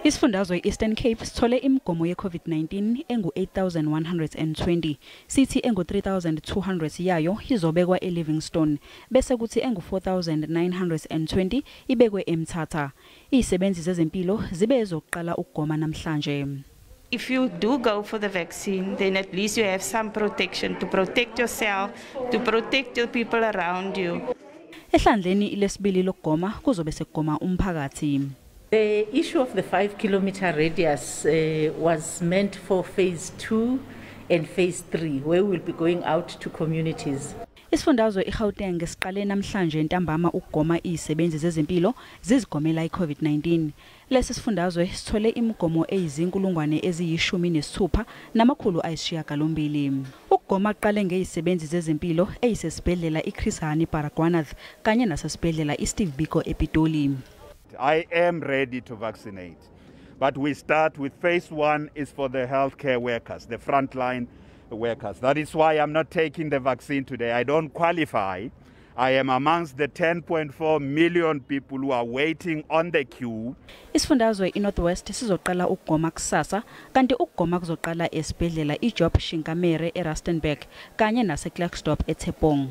Isifundazwe Eastern Cape sithole imigomo ye-COVID-19 engu-8,120, sithi engu-3,200 yayo izobekwa eLivingstone, bese kuthi engu-4,920 ibekwe eMthatha. Izisebenzi zezempilo zibe ezokuqala ukugoma namhlanje. If you do go for the vaccine, then at least you have some protection to protect yourself, to protect the people around you. Ehlandleni ilesibili lokugoma kuzobe sekugoma umphakathi. The issue of the 5-kilometer radius was meant for phase 2 and phase 3, where we'll be going out to communities. Isifundazwe iGauteng ngesiqale namhlanje ntambama ukugoma izisebenzi zezempilo zizigomela iCOVID-19. Lesi sifundazwe sithole imigomo eyizinkulungwane eziyishumi-nesithupha namakhulu ayisishiyagalombili. Ukugoma kuqale ngezisebenzi zezempilo eyisesibhedlela iChris Hani Baragwanath kanye nasesibhedlela iSteve Biko ePitoli. I am ready to vaccinate, but we start with phase 1 is for the healthcare workers, the frontline workers. That is why I'm not taking the vaccine today. I don't qualify. I am amongst the 10.4 million people who are waiting on the queue. Isifundazwe iNorthwest sizoqala ukugoma kusasa, kanti ukugoma kuzoqala esibhedlela iJob Shinkamere eRustenburg kanye naseKlerksdorp eThepong.